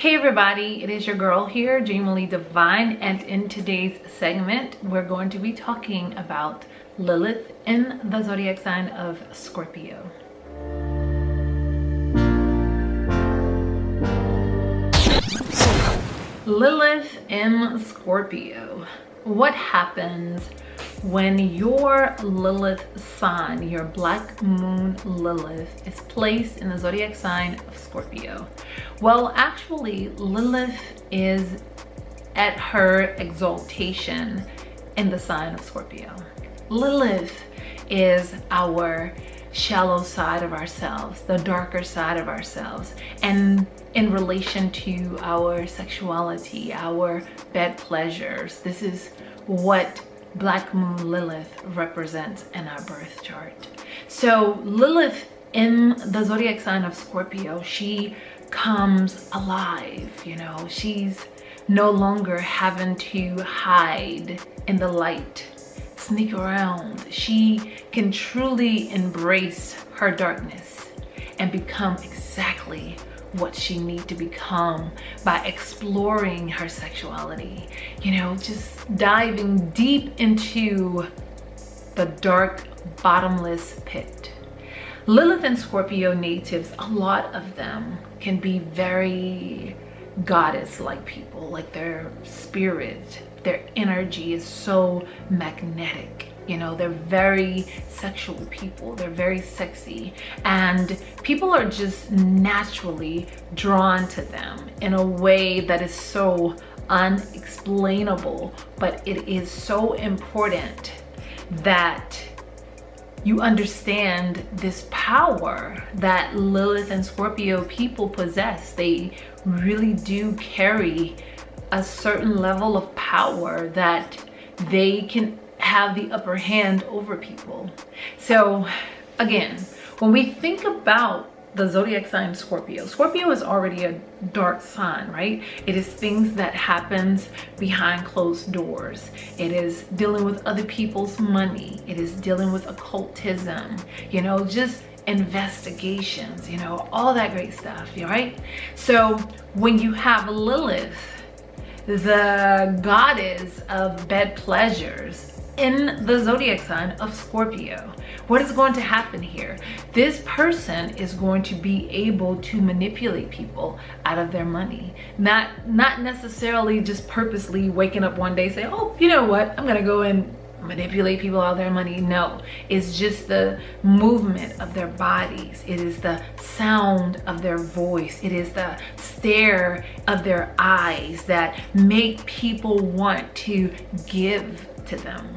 Hey everybody, it is your girl here, GenuinelyDivine, and in today's segment, we're going to be talking about Lilith in the zodiac sign of Scorpio. Lilith in Scorpio. What happens when your Lilith sign, your black moon Lilith, is placed in the zodiac sign of Scorpio? Well, actually, Lilith is at her exaltation in the sign of Scorpio. Lilith is our shallow side of ourselves, the darker side of ourselves, and in relation to our sexuality, our bed pleasures. This is what Black Moon Lilith represents in our birth chart. So Lilith in the zodiac sign of Scorpio, she comes alive, she's no longer having to hide in the light, sneak around. She can truly embrace her darkness and become exactly what she needs to become by exploring her sexuality, just diving deep into the dark, bottomless pit. Lilith and Scorpio natives, a lot of them can be very goddess-like people, like their spirit, their energy is so magnetic. They're very sexual people. They're very sexy. And people are just naturally drawn to them in a way that is so unexplainable. But it is so important that you understand this power that Lilith and Scorpio people possess. They really do carry a certain level of power that they can have the upper hand over people. So again, when we think about the zodiac sign Scorpio, Scorpio is already a dark sign, right? It is things that happens behind closed doors. It is dealing with other people's money. It is dealing with occultism, just investigations, all that great stuff, right? So when you have Lilith, the goddess of bed pleasures, in the zodiac sign of Scorpio, what is going to happen here? This person is going to be able to manipulate people out of their money. Not necessarily just purposely waking up one day say, oh, you know what, I'm gonna go and manipulate people out of their money. No, it's just the movement of their bodies. It is the sound of their voice. It is the stare of their eyes that make people want to give to them,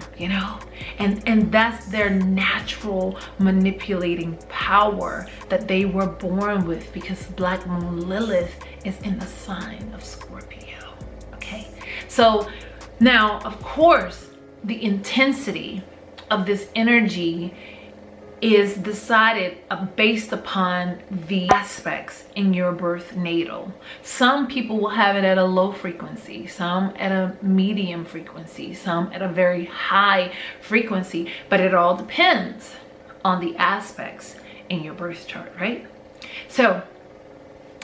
and that's their natural manipulating power that they were born with, because Black Moon Lilith is in the sign of Scorpio. Okay, so now of course the intensity of this energy is decided based upon the aspects in your birth natal. Some people will have it at a low frequency, some at a medium frequency, some at a very high frequency, but it all depends on the aspects in your birth chart, right? So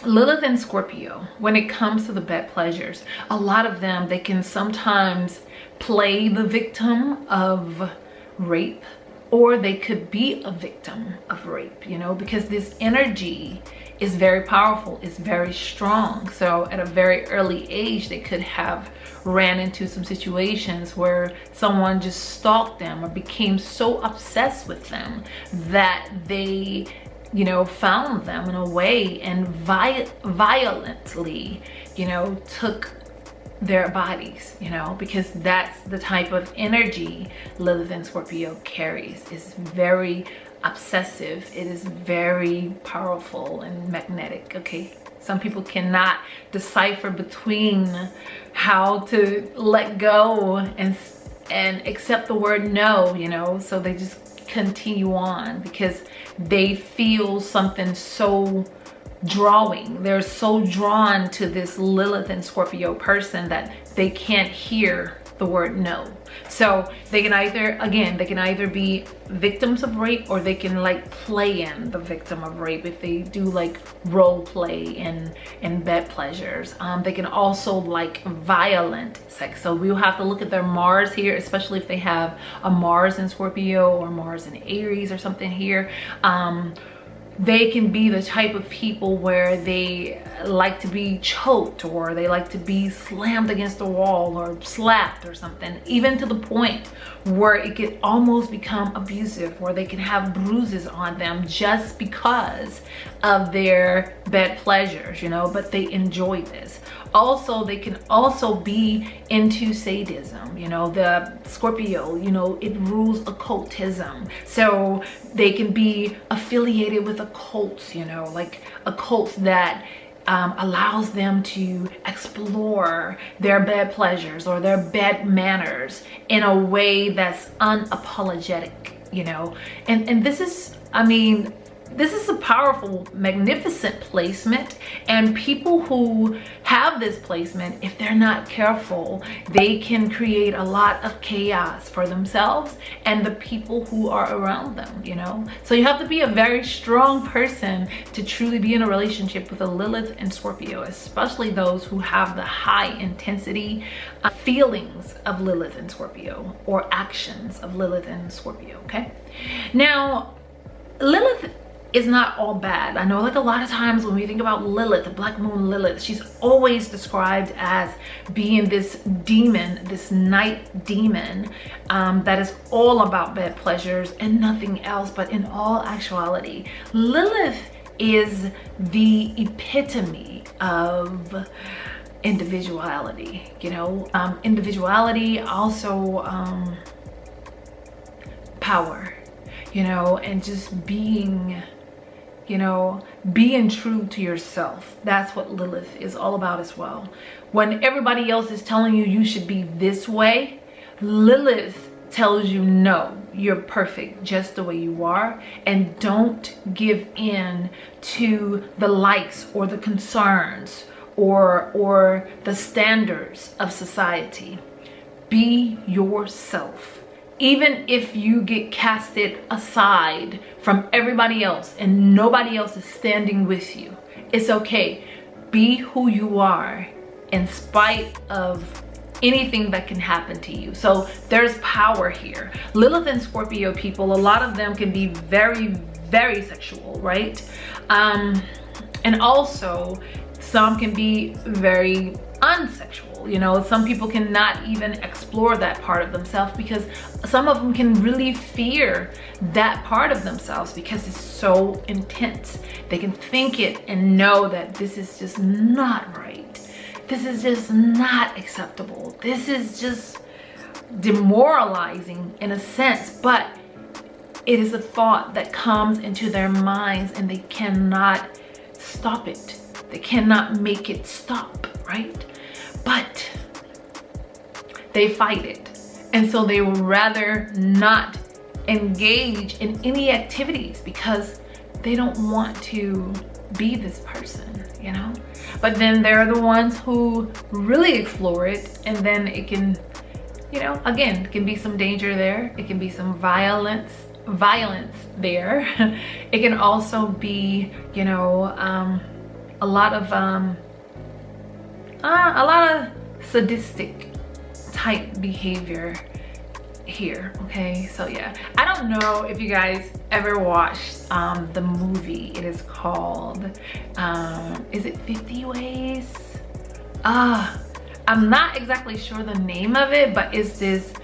Lilith and Scorpio, when it comes to the bed pleasures, a lot of them, they can sometimes play the victim of rape, or they could be a victim of rape, because this energy is very powerful, it's very strong. So at a very early age, they could have ran into some situations where someone just stalked them or became so obsessed with them that they, found them in a way and violently, took their bodies, because that's the type of energy Lilith and Scorpio carries. It's very obsessive. It is very powerful and magnetic. Okay, some people cannot decipher between how to let go and accept the word no, so they just continue on because they feel something so drawing. They're so drawn to this Lilith and Scorpio person that they can't hear the word no. So they can either, again, they can either be victims of rape, or they can like play in the victim of rape if they do like role play in bed pleasures. They can also like violent sex. So we'll have to look at their Mars here, especially if they have a Mars in Scorpio or Mars in Aries or something here. They can be the type of people where they like to be choked, or they like to be slammed against the wall or slapped or something, even to the point where it could almost become abusive, where they can have bruises on them just because of their bed pleasures, you know, but they enjoy this. Also, they can also be into sadism, you know, the Scorpio, you know, it rules occultism. So they can be affiliated with occults, you know, like occults that allows them to explore their bed pleasures or their bed manners in a way that's unapologetic, you know. And this is, I mean, this is a powerful, magnificent placement, and people who have this placement, if they're not careful, they can create a lot of chaos for themselves and the people who are around them, you know. So you have to be a very strong person to truly be in a relationship with a Lilith and Scorpio, especially those who have the high intensity feelings of Lilith and Scorpio, or actions of Lilith and Scorpio. Okay, now Lilith is not all bad. I know like a lot of times when we think about Lilith, the black moon Lilith, she's always described as being this demon, this night demon, that is all about bed pleasures and nothing else. But in all actuality, Lilith is the epitome of individuality, you know. Individuality, also power, you know, and just being, you know, being true to yourself. That's what Lilith is all about as well. When everybody else is telling you you should be this way, Lilith tells you no, you're perfect just the way you are, and don't give in to the likes or the concerns or the standards of society. Be yourself. Even if you get casted aside from everybody else and nobody else is standing with you, it's okay. Be who you are in spite of anything that can happen to you. So there's power here. Lilith and Scorpio people, a lot of them can be very, very sexual, right? And also some can be very unsexual. You know, some people cannot even explore that part of themselves, because some of them can really fear that part of themselves because it's so intense. They can think it and know that this is just not right. This is just not acceptable. This is just demoralizing in a sense, but it is a thought that comes into their minds and they cannot stop it. They cannot make it stop, right? But they fight it. And so they would rather not engage in any activities because they don't want to be this person, you know? But then they're the ones who really explore it, and then it can, you know, again, it can be some danger there. It can be some violence there. It can also be, you know, a lot of sadistic type behavior here. Okay, so yeah, I don't know if you guys ever watched the movie. It is called is it 50 Ways? I'm not exactly sure the name of it, but it's this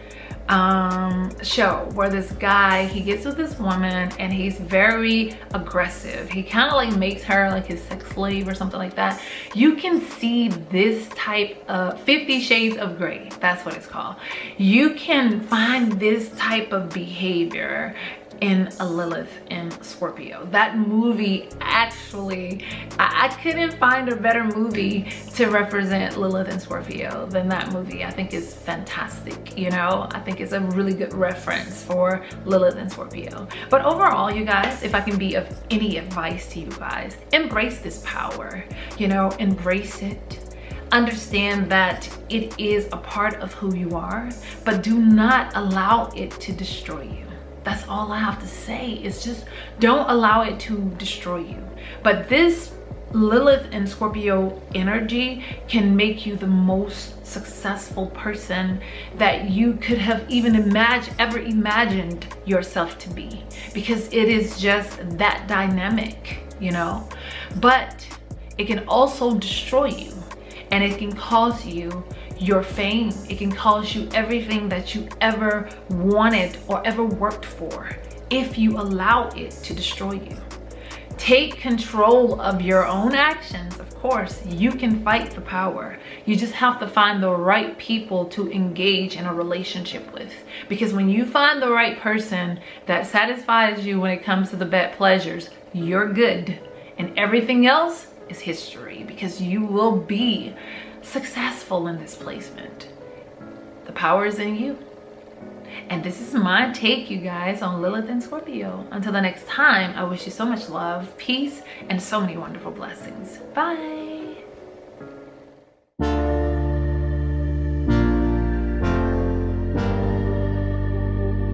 show where this guy, he gets with this woman and he's very aggressive. He kind of like makes her like his sex slave or something like that. You can see this type of 50 Shades of Grey, that's what it's called. You can find this type of behavior in a Lilith and Scorpio. That movie, actually, I couldn't find a better movie to represent Lilith and Scorpio than that movie. I think it's fantastic, you know? I think it's a really good reference for Lilith and Scorpio. But overall, you guys, if I can be of any advice to you guys, embrace this power, you know, embrace it. understand that it is a part of who you are, but do not allow it to destroy you. That's all I have to say. It's just don't allow it to destroy you. But this Lilith and Scorpio energy can make you the most successful person that you could have even ever imagined yourself to be, because it is just that dynamic, you know. But it can also destroy you, and it can cause you your fame. It can cause you everything that you ever wanted or ever worked for if you allow it to destroy you. Take control of your own actions. Of course, you can fight the power. You just have to find the right people to engage in a relationship with. Because when you find the right person that satisfies you when it comes to the bed pleasures, you're good. And everything else is history, because you will be successful in this placement. The power is in you. And this is my take, you guys, on Lilith and Scorpio. Until the next time, I wish you so much love, peace, and so many wonderful blessings. Bye.